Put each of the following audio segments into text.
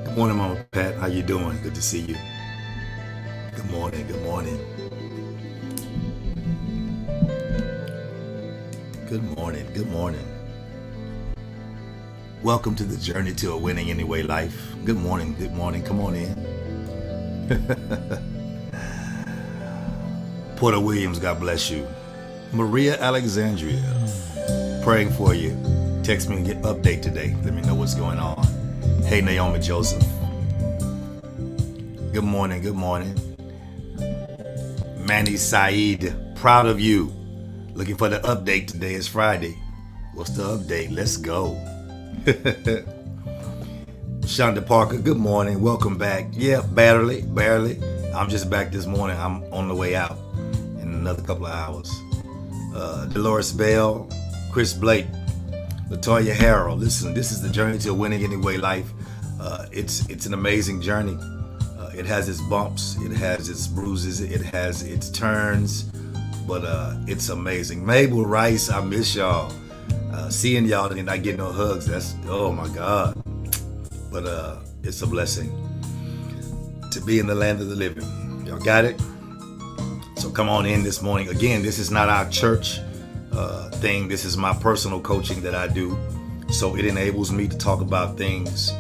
Good morning, Mama Pat. How you doing? Good to see you. Good morning. Good morning. Good morning. Good morning. Welcome to the journey to a winning anyway life. Good morning. Good morning. Come on in. Porter Williams, God bless you. Maria Alexandria, praying for you. Text me and get update today. Let me know what's going on. Hey, Naomi Joseph. Good morning. Good morning. Manny Saeed, proud of you. Looking for the update. Today is Friday. What's the update? Let's go. Shonda Parker, good morning. Welcome back. Yeah, barely. I'm just back this morning. I'm on the way out in another couple of hours. Dolores Bell, Chris Blake, Latoya Harrell. Listen, this is the journey to winning anyway life. It's an amazing journey. It has its bumps, it has its bruises, it has its turns, but it's amazing. Mabel Rice, I miss y'all. Seeing y'all and not getting no hugs, that's, oh my God. But it's a blessing to be in the land of the living. Y'all got it? So come on in this morning. Again, this is not our church thing. This is my personal coaching that I do. So it enables me to talk about things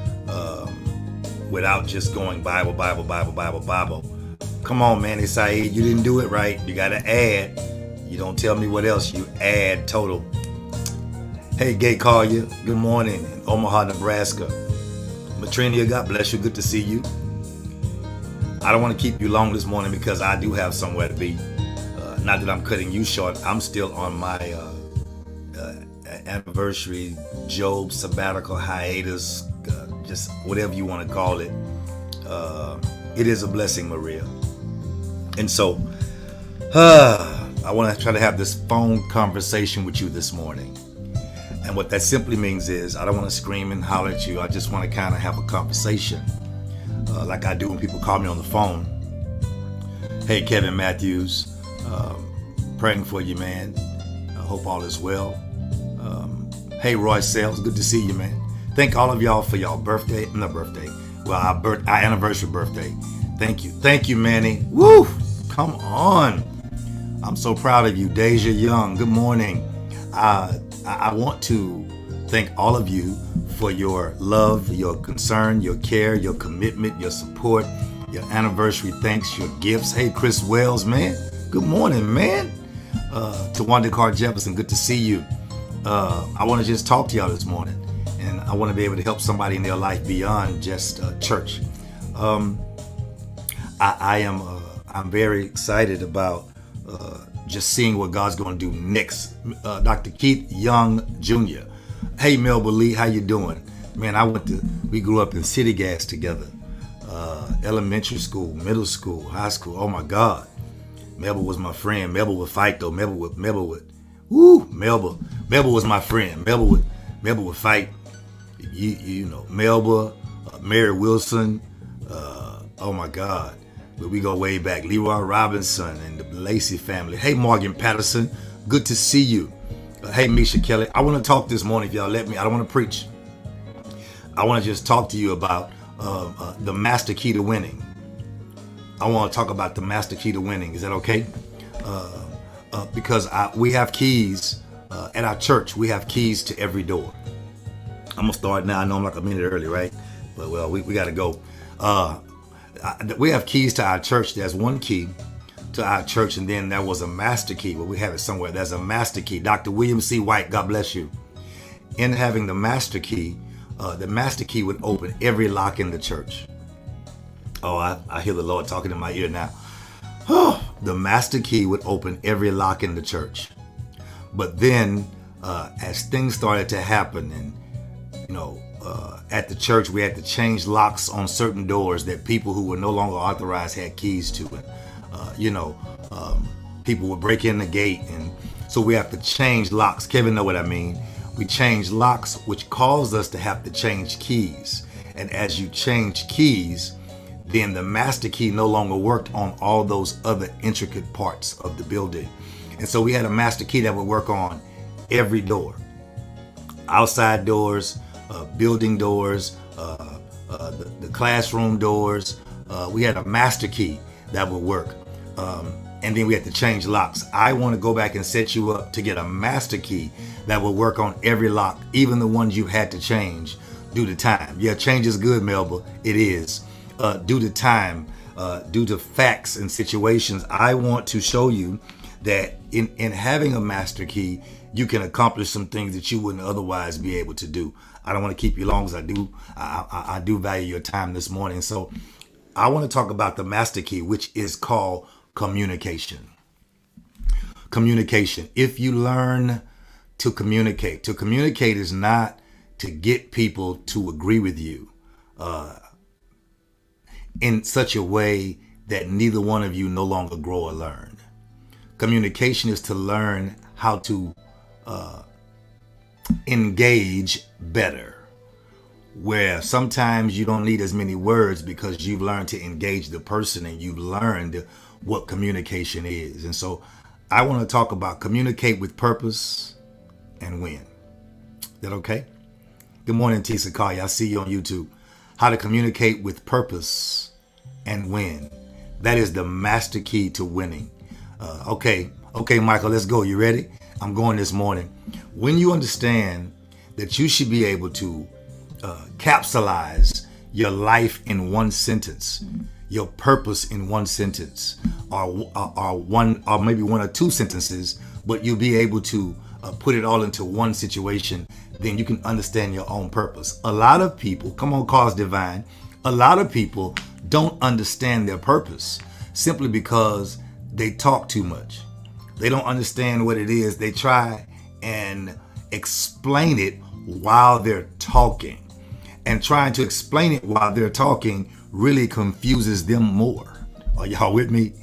without just going Bible. Come on, Manny Saeed, you didn't do it right. You got to add. You don't tell me what else. You add total. Hey, Gay Collier, good morning in Omaha, Nebraska. Matrinia, God bless you. Good to see you. I don't want to keep you long this morning because I do have somewhere to be. Not that I'm cutting you short. I'm still on my anniversary Job sabbatical hiatus, just whatever you want to call it. It is a blessing, Maria. And so I want to try to have this phone conversation with you this morning. And what that simply means is I don't want to scream and holler at you. I just want to kind of have a conversation like I do when people call me on the phone. Hey, Kevin Matthews, praying for you, man. I hope all is well. Hey, Roy Sales, good to see you, man. Thank all of y'all for y'all birthday. Not birthday. Well, our anniversary birthday. Thank you, Manny. Woo! Come on. I'm so proud of you, Deja Young. Good morning. I want to thank all of you for your love, your concern, your care, your commitment, your support, your anniversary thanks, your gifts. Hey, Chris Wells, man. Good morning, man. To Wanda Carr Jefferson, good to see you. I want to just talk to y'all this morning, and I want to be able to help somebody in their life beyond just church. I'm very excited about just seeing what God's going to do next. Dr. Keith Young Jr. Hey, Melba Lee, how you doing? Man, we grew up in City Gas together. Elementary school, middle school, high school. Oh my God. Melba was my friend. Melba would fight though. Melba was my friend. Melba would fight. You know, Melba, Mary Wilson. Oh my God. But we go way back. Leroy Robinson and the Lacey family. Hey, Morgan Patterson. Good to see you. Hey, Misha Kelly. I want to talk this morning if y'all let me. I don't want to preach. I want to just talk to you about the master key to winning. I want to talk about the master key to winning. Is that okay? Because we have keys at our church. We have keys to every door. I'm going to start now. I know I'm like a minute early, right? But well, we got to go. We have keys to our church. There's one key to our church, and then there was a master key. Well, we have it somewhere. There's a master key. Dr. William C. White, God bless you. In having the master key would open every lock in the church. Oh, I hear the Lord talking in my ear now. The master key would open every lock in the church. But then, as things started to happen, and at the church, we had to change locks on certain doors that people who were no longer authorized had keys to. And, people would break in the gate. And so we have to change locks. Kevin know what I mean. We change locks, which caused us to have to change keys. And as you change keys, then the master key no longer worked on all those other intricate parts of the building. And so we had a master key that would work on every door. Outside doors, building doors, the classroom doors. We had a master key that would work. And then we had to change locks. I want to go back and set you up to get a master key that will work on every lock, even the ones you had to change due to time. Yeah, change is good, Melba. It is. Due to time, due to facts and situations, I want to show you that in having a master key, you can accomplish some things that you wouldn't otherwise be able to do. I don't want to keep you long, as I do value your time this morning. So I want to talk about the master key, which is called communication. Communication. If you learn to communicate is not to get people to agree with you in such a way that neither one of you no longer grow or learn. Communication is to learn how to engage better, where sometimes you don't need as many words because you've learned to engage the person and you've learned what communication is. And so I want to talk about communicate with purpose and win. Is that okay? Good morning, T. Sakai. I see you on YouTube. How to communicate with purpose and win. That is the master key to winning. Okay, Michael, let's go. You ready? I'm going this morning. When you understand that you should be able to capsulize your life in one sentence, your purpose in one sentence, or maybe one or two sentences, but you'll be able to put it all into one situation, then you can understand your own purpose. A lot of people, come on, Cause Divine, a lot of people don't understand their purpose simply because they talk too much. They don't understand what it is. They try and explain it while they're talking. And trying to explain it while they're talking really confuses them more. Are y'all with me?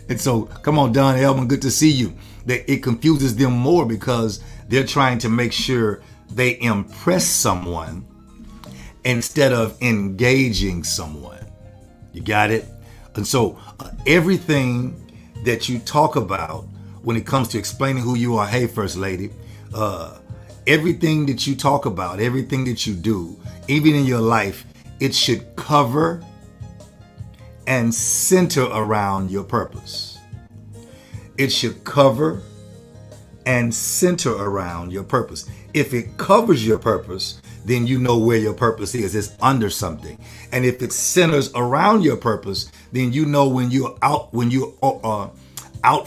And so, come on, Don Elman, good to see you. It confuses them more because they're trying to make sure they impress someone instead of engaging someone. You got it? And so everything that you talk about when it comes to explaining who you are, hey, First Lady, everything that you talk about, everything that you do, even in your life, it should cover and center around your purpose. It should cover and center around your purpose. If it covers your purpose, then you know where your purpose is. It's under something. And if it centers around your purpose, then you know when you're out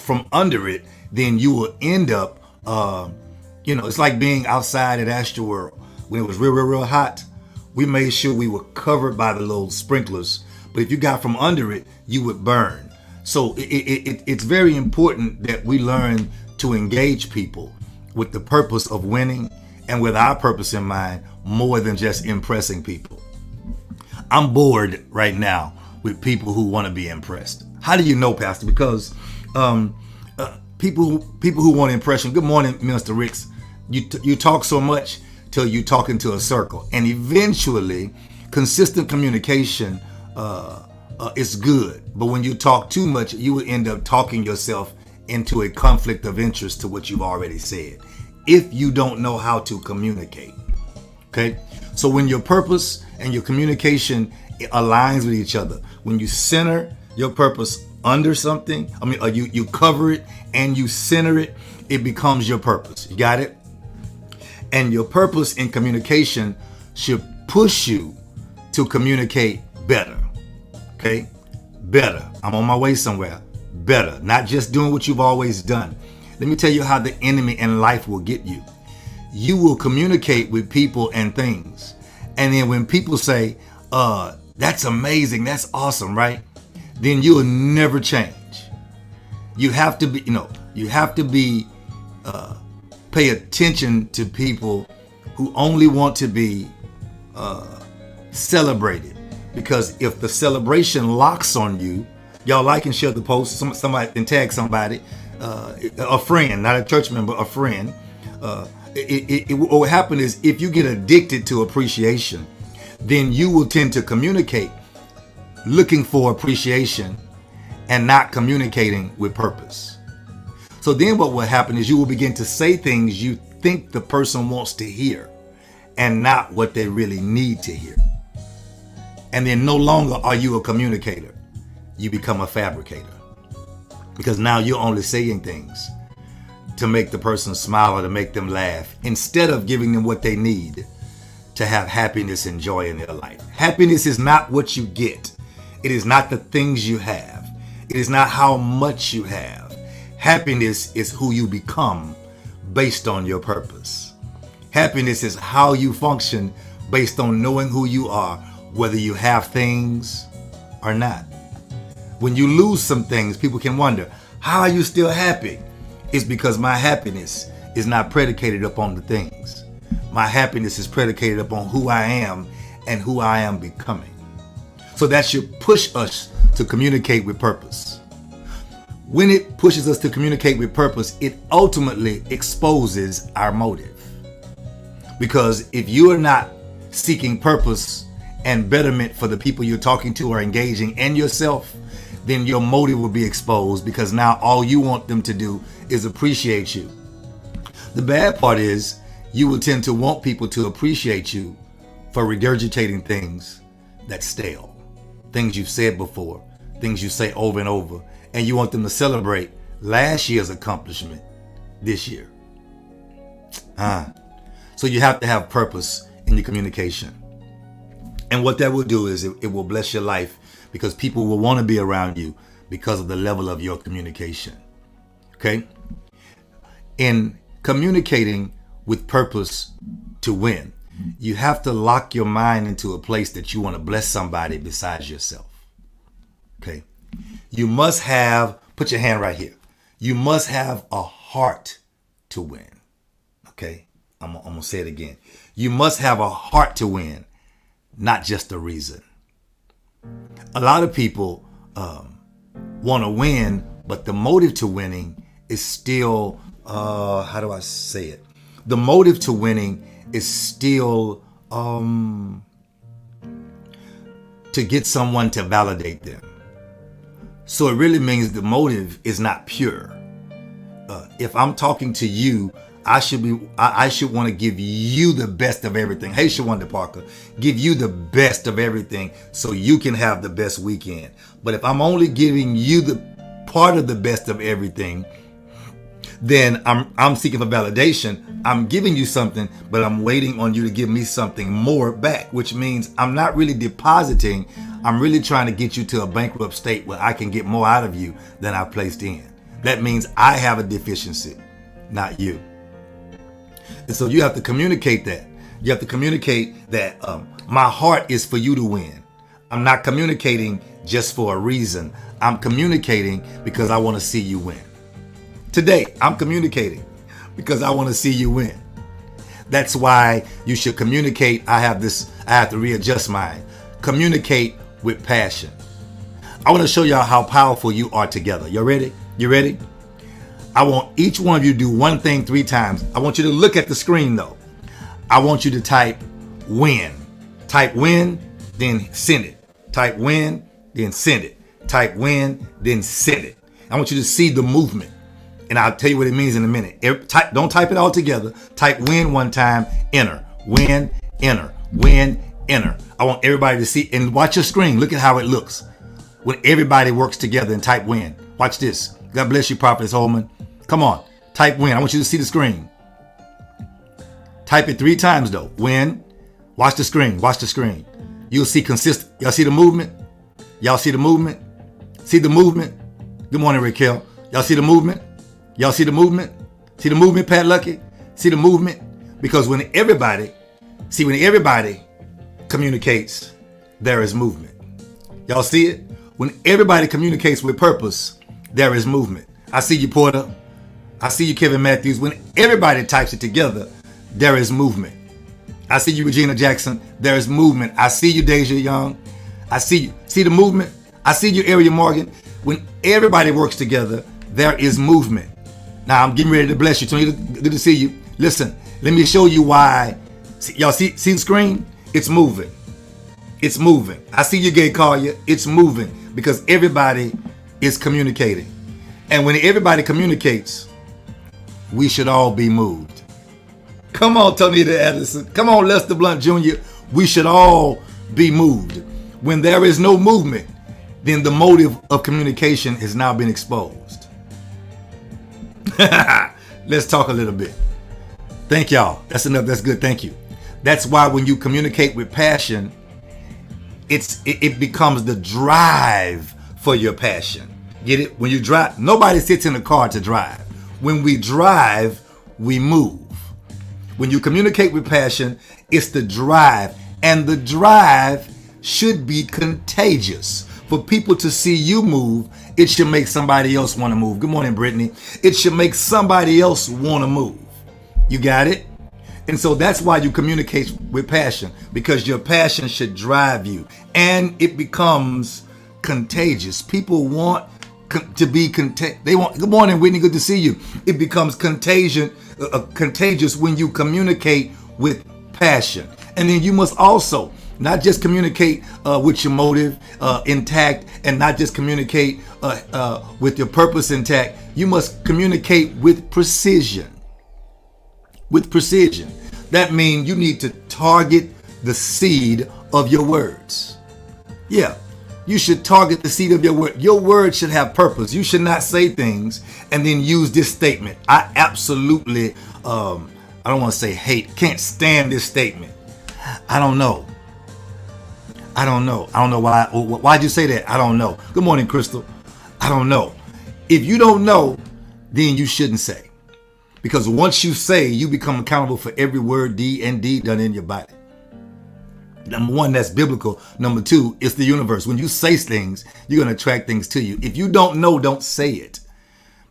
from under it, then you will end up, it's like being outside at Astroworld when it was real hot. We made sure we were covered by the little sprinklers, but if you got from under it, you would burn. So it's very important that we learn to engage people with the purpose of winning and with our purpose in mind, more than just impressing people. I'm bored right now with people who want to be impressed. How do you know, Pastor? Because people who want impression. Good morning, Minister Ricks. You talk so much till you talk into a circle, and eventually, consistent communication is good. But when you talk too much, you will end up talking yourself into a conflict of interest to what you've already said, if you don't know how to communicate. Okay, so when your purpose and your communication aligns with each other, when you center your purpose under something, you cover it and you center it, it becomes your purpose. You got it? And your purpose in communication should push you to communicate better. Okay? Better. I'm on my way somewhere. Better. Not just doing what you've always done. Let me tell you how the enemy in life will get you. You will communicate with people and things. And then when people say, that's amazing, that's awesome, right? Then you will never change. You have to be, pay attention to people who only want to be celebrated. Because if the celebration locks on you, y'all like and share the post, somebody and tag somebody, a friend, not a church member, a friend. What will happen is if you get addicted to appreciation, then you will tend to communicate looking for appreciation and not communicating with purpose. So then what will happen is you will begin to say things you think the person wants to hear and not what they really need to hear. And then no longer are you a communicator. You become a fabricator. Because now you're only saying things to make the person smile or to make them laugh, instead of giving them what they need to have happiness and joy in their life. Happiness is not what you get. It is not the things you have. It is not how much you have. Happiness is who you become based on your purpose. Happiness is how you function based on knowing who you are, whether you have things or not. When you lose some things, people can wonder, how are you still happy? It's because my happiness is not predicated upon the things. My happiness is predicated upon who I am and who I am becoming. So that should push us to communicate with purpose. When it pushes us to communicate with purpose, it ultimately exposes our motive. Because if you are not seeking purpose and betterment for the people you're talking to or engaging and yourself, then your motive will be exposed, because now all you want them to do is appreciate you. The bad part is you will tend to want people to appreciate you for regurgitating things that's stale, things you've said before, things you say over and over, and you want them to celebrate last year's accomplishment this year. So you have to have purpose in your communication. And what that will do is it will bless your life, because people will want to be around you because of the level of your communication. Okay? In communicating with purpose to win, you have to lock your mind into a place that you want to bless somebody besides yourself. Okay? You must have, put your hand right here. You must have a heart to win. Okay? I'm going to say it again. You must have a heart to win, not just a reason. A lot of people want to win, but the motive to winning is still, how do I say it? The motive to winning is still to get someone to validate them. So it really means the motive is not pure. If I'm talking to you, I should want to give you the best of everything. Hey, Shawanda Parker, give you the best of everything so you can have the best weekend. But if I'm only giving you the part of the best of everything, then I'm seeking for validation. I'm giving you something, but I'm waiting on you to give me something more back, which means I'm not really depositing. I'm really trying to get you to a bankrupt state where I can get more out of you than I placed in. That means I have a deficiency, not you. And so you have to communicate that. You have to communicate that my heart is for you to win. I'm not communicating just for a reason. I'm communicating because I want to see you win. Today, I'm communicating because I want to see you win. That's why you should communicate. I have to readjust mine. Communicate with passion. I want to show y'all how powerful you are together. You ready? You ready? I want each one of you to do one thing 3 times. I want you to look at the screen though. I want you to type win. Type win, then send it. Type win, then send it. Type win, then send it. I want you to see the movement. And I'll tell you what it means in a minute. Don't type it all together. Type win one time, enter. Win, enter. Win, enter. I want everybody to see, and watch your screen. Look at how it looks when everybody works together and type win. Watch this. God bless you, Prophetess Holman. Come on, type win. I want you to see the screen. Type it 3 times though. Win. Watch the screen. Watch the screen. You'll see consistent. Y'all see the movement? Y'all see the movement? See the movement? Good morning, Raquel. Y'all see the movement? Y'all see the movement? See the movement, Pat Lucky? See the movement? Because when everybody communicates, there is movement. Y'all see it? When everybody communicates with purpose, there is movement. I see you, Porter. I see you, Kevin Matthews. When everybody types it together, there is movement. I see you, Regina Jackson. There is movement. I see you, Deja Young. I see you. See the movement? I see you, Ariel Morgan. When everybody works together, there is movement. Now, I'm getting ready to bless you. Tony, good to see you. Listen, let me show you why. Y'all see the screen? It's moving. It's moving. I see you, Gay Collier. It's moving because everybody is communicating. And when everybody communicates, we should all be moved. Come on, Tonita Addison. Come on, Lester Blunt Jr. We should all be moved. When there is no movement, then the motive of communication has now been exposed. Let's talk a little bit. Thank y'all. That's enough. That's good. Thank you. That's why when you communicate with passion, it becomes the drive for your passion. Get it? When you drive, nobody sits in a car to drive. When we drive, we move. When you communicate with passion, it's the drive. And the drive should be contagious. For people to see you move, it should make somebody else want to move. Good morning, Brittany. It should make somebody else want to move. You got it? And so that's why you communicate with passion, because your passion should drive you, and it becomes contagious. People want to be they want. Good morning, Whitney. Good to see you. It becomes contagious when you communicate with passion. And then you must also not just communicate with your motive intact, and not just communicate with your purpose intact. You must communicate with precision. With precision. That means you need to target the seed of your words. Yeah, you should target the seed of your word. Your word should have purpose. You should not say things and then use this statement. I absolutely, I don't want to say hate, can't stand this statement. I don't know. I don't know why. Why'd you say that? I don't know. Good morning, Crystal. I don't know. If you don't know, then you shouldn't say. Because once you say, you become accountable for every word, deed, and deed done in your body. Number one, that's biblical. Number two, it's the universe. When you say things, you're going to attract things to you. If you don't know, don't say it.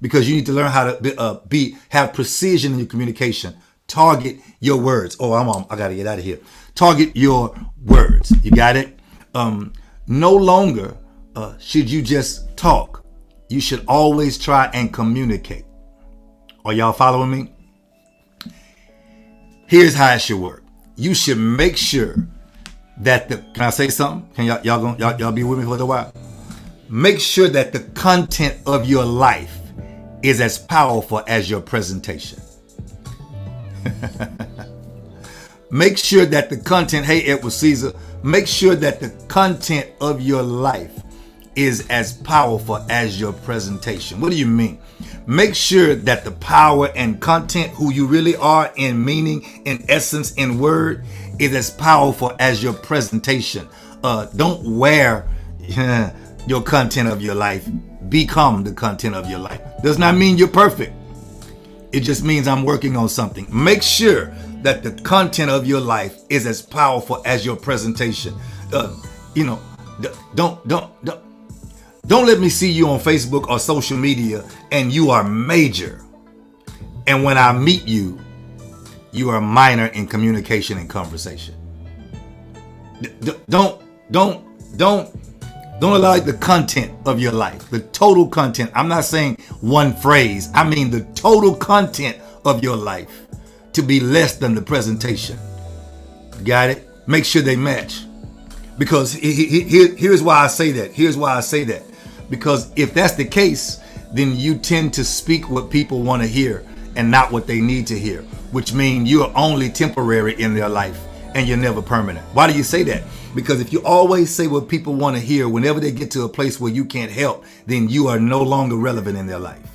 Because you need to learn how to have precision in your communication. Target your words. Oh, I got to get out of here. Target your words. You got it? No longer should you just talk. You should always try and communicate. Are y'all following me? Here's how it should work. You should make sure that can I say something? Can y'all be with me for a little while? Make sure that the content of your life is as powerful as your presentation. Make sure that the content, hey, Edward Caesar, make sure that the content of your life is as powerful as your presentation. What do you mean? Make sure that the power and content, who you really are in meaning, in essence, in word, is as powerful as your presentation. Don't wear your content of your life. Become the content of your life. Does not mean you're perfect. It just means I'm working on something. Make sure that the content of your life is as powerful as your presentation. Don't let me see you on Facebook or social media and you are major. And when I meet you, you are minor in communication and conversation. Don't allow the content of your life, the total content. I'm not saying one phrase. I mean the total content of your life to be less than the presentation. Got it? Make sure they match. Because here's why I say that. Here's why I say that. Because if that's the case, then you tend to speak what people want to hear and not what they need to hear, which means you're only temporary in their life and you're never permanent. Why do you say that? Because if you always say what people want to hear, whenever they get to a place where you can't help, then you are no longer relevant in their life.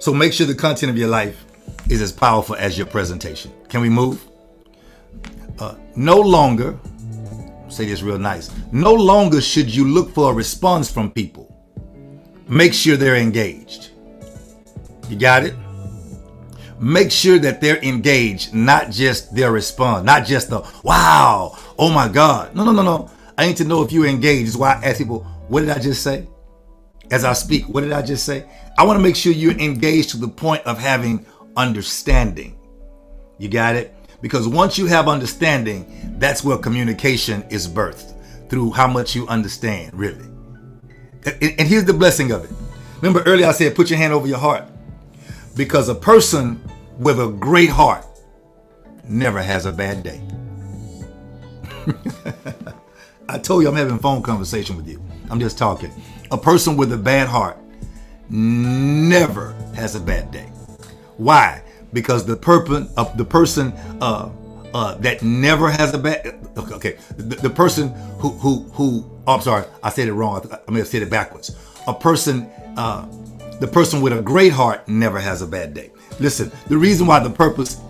So make sure the content of your life is as powerful as your presentation. Can we move? No longer, say this real nice, no longer should you look for a response from people. Make sure they're engaged. You got it? Make sure that they're engaged, not just their response, not just the wow, oh my God. No. I need to know if you're engaged. That's why I ask people, what did I just say? As I speak, what did I just say? I want to make sure you're engaged to the point of having understanding. You got it? Because once you have understanding, that's where communication is birthed, through how much you understand, really. And here's the blessing of it. Remember earlier I said, put your hand over your heart. Because a person with a great heart never has a bad day. I told you I'm having a phone conversation with you. I'm just talking. A person with a bad heart never has a bad day. Why? Because the person that never has a bad. Okay, the person who. Oh, I'm sorry, I said it wrong. I may have said it backwards. A person, the person with a great heart never has a bad day. Listen, the reason why the person,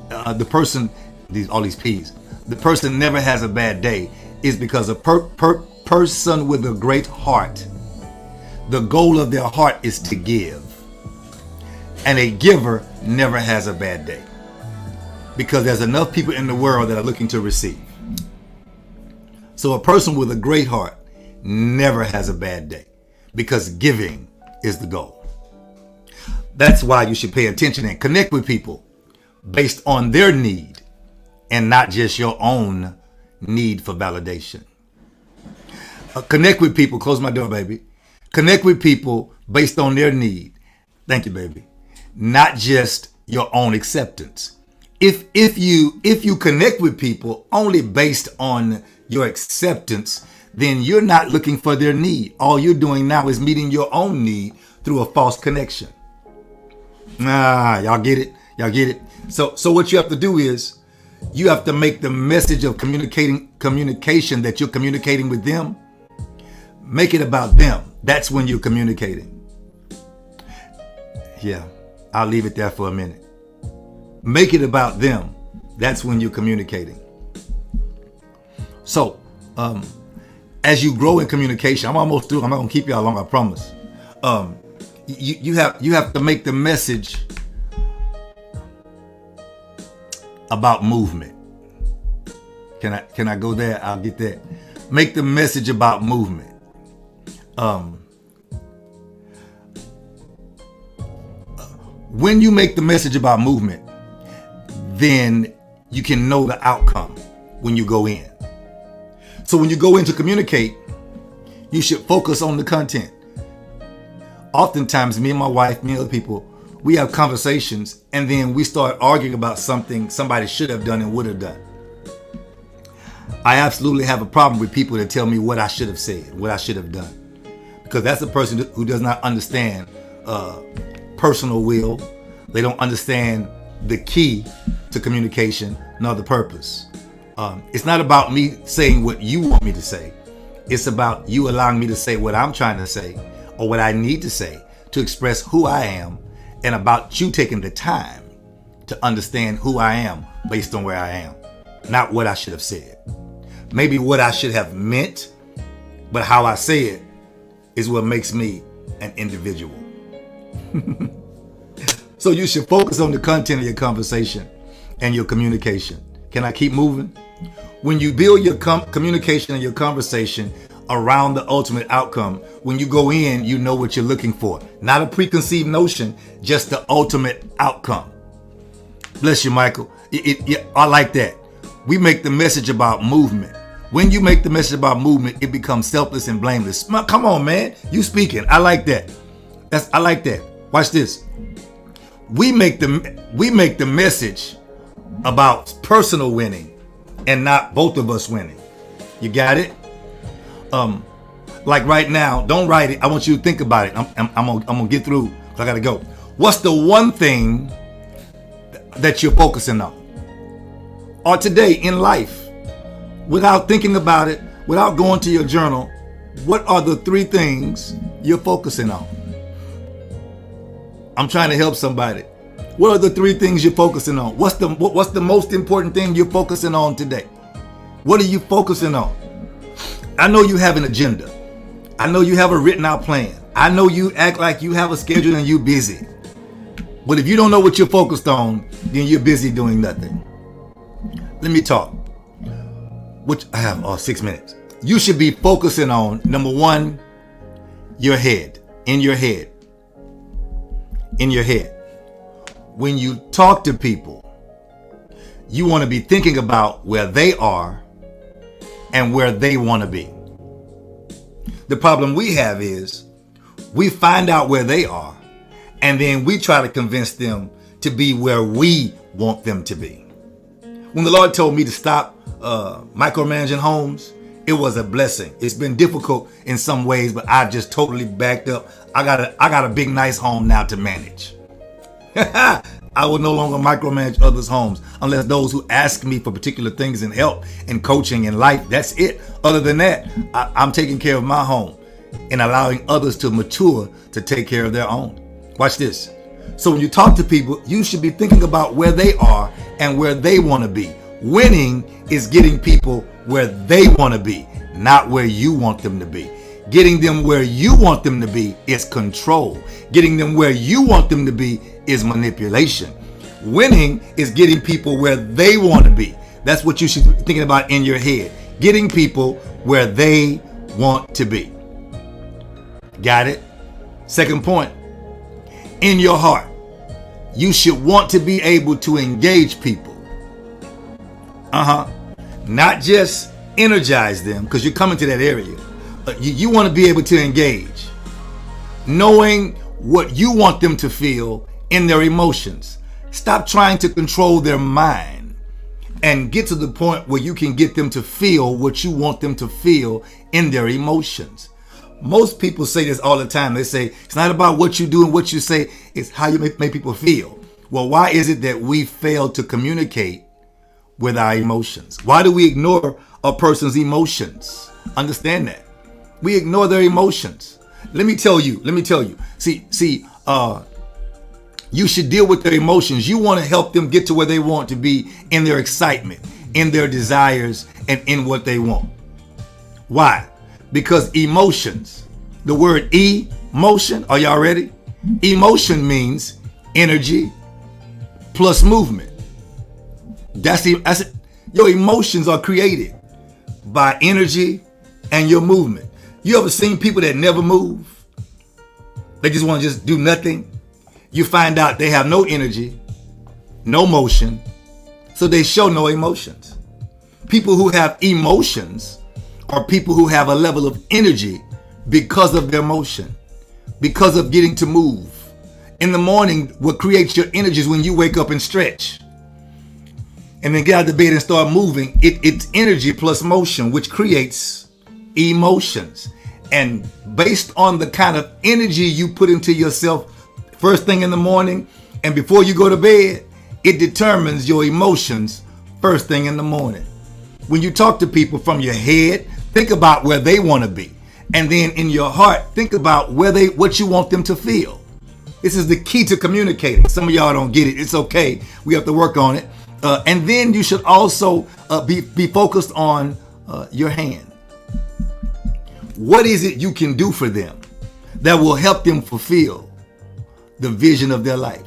all these P's, the person never has a bad day is because a person with a great heart, the goal of their heart is to give. And a giver never has a bad day because there's enough people in the world that are looking to receive. So a person with a great heart never has a bad day because giving is the goal. That's why you should pay attention and connect with people based on their need and not just your own need for validation. Connect with people. Close my door, baby. Connect with people based on their need. Thank you, baby. Not just your own acceptance. If you connect with people only based on your acceptance, then you're not looking for their need. All you're doing now is meeting your own need through a false connection. Y'all get it? Y'all get it? So what you have to do is you have to make the message of communication that you're communicating with them, make it about them. That's when you're communicating. Yeah, I'll leave it there for a minute. Make it about them. That's when you're communicating. So, as you grow in communication, I'm almost through. I'm not gonna keep y'all long, I promise. You have to make the message about movement. Can I go there? I'll get there. Make the message about movement. When you make the message about movement, then you can know the outcome when you go in. So when you go in to communicate, you should focus on the content. Oftentimes, me and my wife, me and other people, we have conversations and then we start arguing about something somebody should have done and would have done. I absolutely have a problem with people that tell me what I should have said, what I should have done. Because that's a person who does not understand personal will. They don't understand the key to communication, nor the purpose. It's not about me saying what you want me to say. It's about you allowing me to say what I'm trying to say or what I need to say to express who I am, and about you taking the time to understand who I am based on where I am, not what I should have said. Maybe what I should have meant, but how I say it is what makes me an individual. So you should focus on the content of your conversation and your communication. Can I keep moving? When you build your communication and your conversation around the ultimate outcome, when you go in, you know what you're looking for. Not a preconceived notion, just the ultimate outcome. Bless you, Michael. I like that. We make the message about movement. When you make the message about movement, it becomes selfless and blameless. Come on, man. You speaking. I like that. I like that. Watch this. We make the message about personal winning and not both of us winning. You got it? Like right now, don't write it. I want you to think about it. I'm gonna get through. I gotta go. What's the one thing that you're focusing on? Or today in life, without thinking about it, without going to your journal, what are the 3 things you're focusing on? I'm trying to help somebody. What are the 3 things you're focusing on? What's the most important thing you're focusing on today? What are you focusing on? I know you have an agenda. I know you have a written out plan. I know you act like you have a schedule and you're busy. But if you don't know what you're focused on, then you're busy doing nothing. Let me talk. Which I have 6 minutes. You should be focusing on, number 1, your head. In your head. In your head. When you talk to people, you want to be thinking about where they are and where they want to be. The problem we have is we find out where they are and then we try to convince them to be where we want them to be. When the Lord told me to stop micromanaging homes, it was a blessing. It's been difficult in some ways, but I just totally backed up. I got a big, nice home now to manage. I will no longer micromanage others' homes unless those who ask me for particular things and help and coaching in life. That's it. Other than that, I'm taking care of my home and allowing others to mature to take care of their own. Watch this. So when you talk to people, you should be thinking about where they are and where they want to be. Winning is getting people where they want to be, not where you want them to be. Getting them where you want them to be is control. Getting them where you want them to be is manipulation. Winning is getting people where they want to be. That's what you should be thinking about in your head. Getting people where they want to be. Got it? Second point. In your heart, you should want to be able to engage people. Not just energize them, because you're coming to that area. You want to be able to engage, knowing what you want them to feel in their emotions. Stop trying to control their mind and get to the point where you can get them to feel what you want them to feel in their emotions. Most people say this all the time. They say, it's not about what you do and what you say, it's how you make people feel. Well, why is it that we fail to communicate with our emotions? Why do we ignore a person's emotions? Understand that. We ignore their emotions. Let me tell you. See, you should deal with their emotions. You want to help them get to where they want to be in their excitement, in their desires, and in what they want. Why? Because emotions, the word emotion, are y'all ready? Emotion means energy plus movement. That's it. Your emotions are created by energy and your movement. You ever seen people that never move? They just want to just do nothing. You find out they have no energy, no motion, so they show no emotions. People who have emotions are people who have a level of energy because of their motion, because of getting to move. In the morning, what creates your energy is when you wake up and stretch. And then get out of the bed and start moving. It's energy plus motion, which creates emotions. And based on the kind of energy you put into yourself first thing in the morning and before you go to bed, it determines your emotions first thing in the morning. When you talk to people from your head, think about where they want to be. And then in your heart, think about what you want them to feel. This is the key to communicating. Some of y'all don't get it. It's okay. We have to work on it. And then you should also be focused on your hand. What is it you can do for them that will help them fulfill the vision of their life?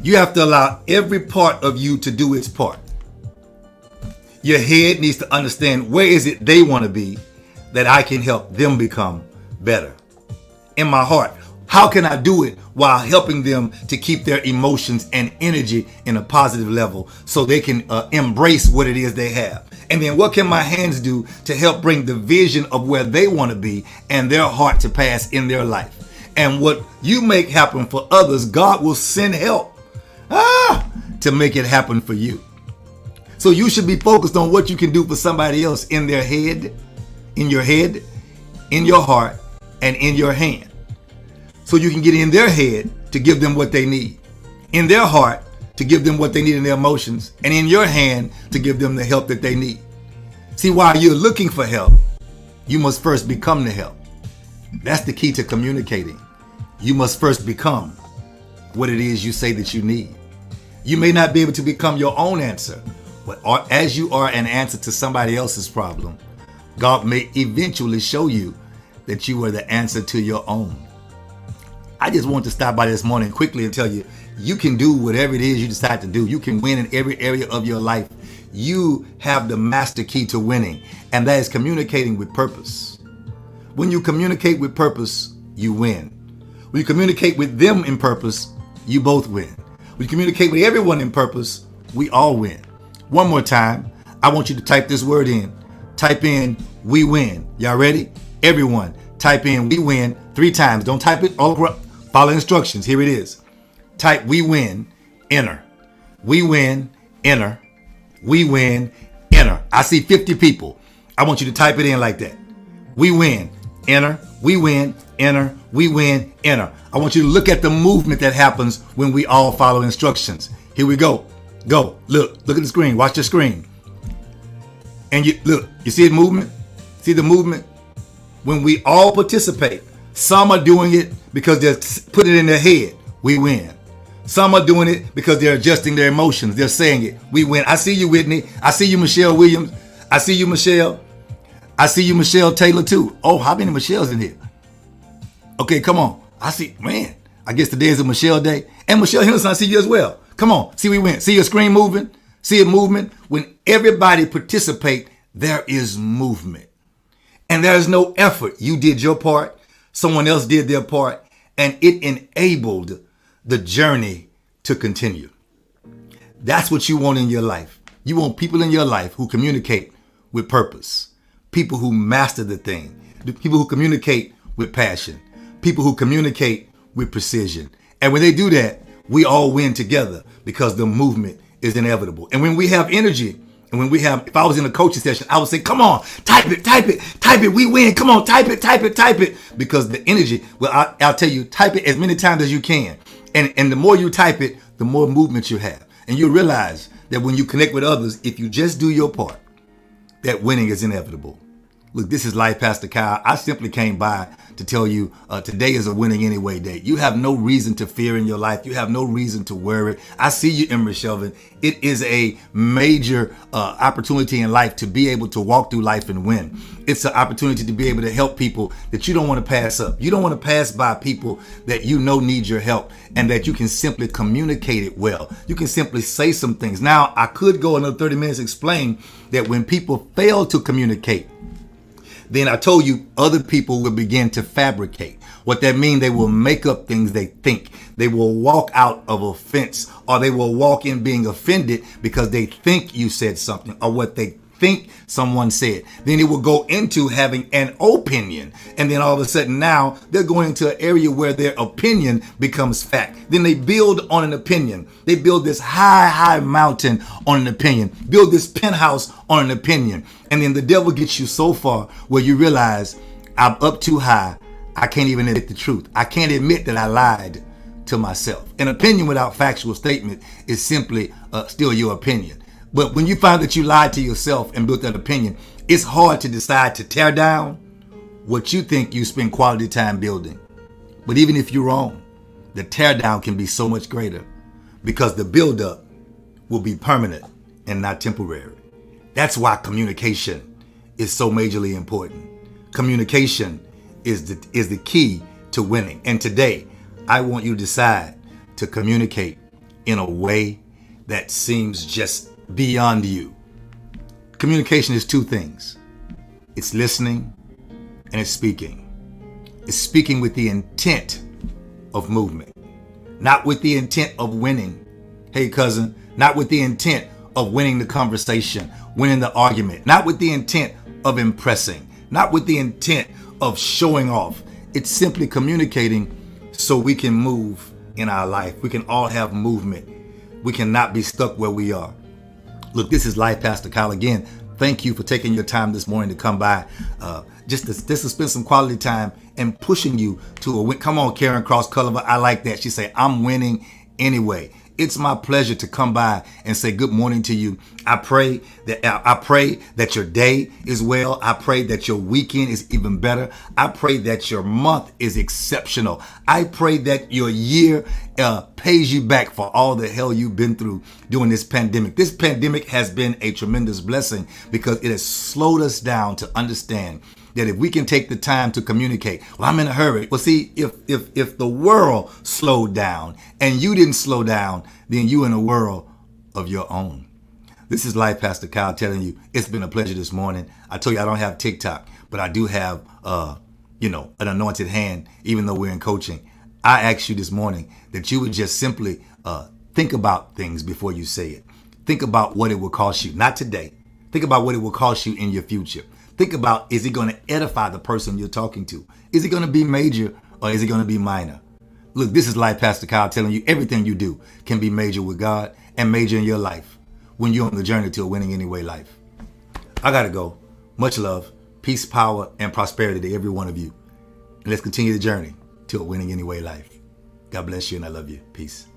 You have to allow every part of you to do its part. Your head needs to understand where is it they want to be that I can help them become better. In my heart, how can I do it while helping them to keep their emotions and energy in a positive level so they can embrace what it is they have? And then what can my hands do to help bring the vision of where they want to be and their heart to pass in their life? And what you make happen for others, God will send help to make it happen for you. So you should be focused on what you can do for somebody else in their head, in your head, in your heart, and in your hand. So you can get in their head to give them what they need, in their heart to give them what they need in their emotions, and in your hand to give them the help that they need. See, while you're looking for help, you must first become the help. That's the key to communicating. You must first become what it is you say that you need. You may not be able to become your own answer, but as you are an answer to somebody else's problem, God may eventually show you that you are the answer to your own. I just want to stop by this morning quickly and tell you, you can do whatever it is you decide to do. You can win in every area of your life. You have the master key to winning, and that is communicating with purpose. When you communicate with purpose, you win. When you communicate with them in purpose, you both win. When you communicate with everyone in purpose, we all win. One more time, I want you to type this word in. Type in, we win. Y'all ready? Everyone, type in, we win 3 times. Don't type it all over. Follow instructions. Here it is. Type we win, enter. We win, enter. We win, enter. I see 50 people. I want you to type it in like that. We win. enter, we win, enter, we win, enter. I want you to look at the movement that happens when we all follow instructions. Here we go. Go. Look at the screen. Watch the screen. And you see the movement? See the movement? When we all participate, some are doing it because they're putting it in their head. We win. Some are doing it because they're adjusting their emotions. They're saying it. We win. I see you, Whitney. I see you, Michelle Williams. I see you, Michelle. I see you, Michelle Taylor, too. Oh, how many Michelles in here? Okay, come on. I see, man. I guess today is a Michelle day. And Michelle Henderson, I see you as well. Come on. See, we win. See your screen moving? See it movement? When everybody participate, there is movement. And there is no effort. You did your part. Someone else did their part. And it enabled the journey to continue. That's what you want in your life. You want people in your life who communicate with purpose. People who master the thing. People who communicate with passion. People who communicate with precision. And when they do that, we all win together because the movement is inevitable. And when we have energy, and when we have, if I was in a coaching session, I would say, come on, type it, we win. Come on, type it. Because the energy, well, I'll tell you, type it as many times as you can. And the more you type it, the more movement you have. And you'll realize that when you connect with others, if you just do your part, that winning is inevitable. Look, this is Life Pastor Kyle. I simply came by to tell you today is a winning anyway day. You have no reason to fear in your life. You have no reason to worry. I see you, Emery Shelvin. It is a major opportunity in life to be able to walk through life and win. It's an opportunity to be able to help people that you don't want to pass up. You don't want to pass by people that you know need your help and that you can simply communicate it well. You can simply say some things. Now, I could go another 30 minutes explain that when people fail to communicate, then I told you other people will begin to fabricate. What that means, they will make up things they think. They will walk out of offense, or they will walk in being offended because they think you said something or what they think someone said. Then it will go into having an opinion. And then all of a sudden now they're going into an area where their opinion becomes fact. Then they build on an opinion. They build this high mountain on an opinion, build this penthouse on an opinion. And then the devil gets you so far where you realize I'm up too high. I can't even admit the truth. I can't admit that I lied to myself. An opinion without factual statement is simply still your opinion. But when you find that you lied to yourself and built that opinion, it's hard to decide to tear down what you think you spend quality time building. But even if you're wrong, the tear down can be so much greater because the buildup will be permanent and not temporary. That's why communication is so majorly important. Communication is the key to winning. And today, I want you to decide to communicate in a way that seems just beyond you. Communication is two things. It's listening and it's speaking. It's speaking with the intent of movement, not with the intent of winning. Hey, cousin, not with the intent of winning the conversation, winning the argument, not with the intent of impressing, not with the intent of showing off. It's simply communicating so we can move in our life. We can all have movement. We cannot be stuck where we are. Look, this is Life Pastor Kyle again. Thank you for taking your time this morning to come by, just to spend some quality time and pushing you to a win. Come on, Karen Cross Culliver. I like that. She say, I'm winning anyway. It's my pleasure to come by and say good morning to you. I pray that your day is well. I pray that your weekend is even better. I pray that your month is exceptional. I pray that your year pays you back for all the hell you've been through during this pandemic. This pandemic has been a tremendous blessing because it has slowed us down to understand that if we can take the time to communicate, well, I'm in a hurry. Well, see, if the world slowed down and you didn't slow down, then you in a world of your own. This is Life Pastor Kyle telling you, it's been a pleasure this morning. I told you I don't have TikTok, but I do have, an anointed hand, even though we're in coaching. I asked you this morning that you would just simply think about things before you say it. Think about what it will cost you, not today. Think about what it will cost you in your future. Think about, is it going to edify the person you're talking to? Is it going to be major or is it going to be minor? Look, this is Life Pastor Kyle telling you everything you do can be major with God and major in your life when you're on the journey to a winning anyway life. I got to go. Much love. Peace. Peace, power, and prosperity to every one of you. And let's continue the journey to a winning anyway life. God bless you, and I love you. Peace.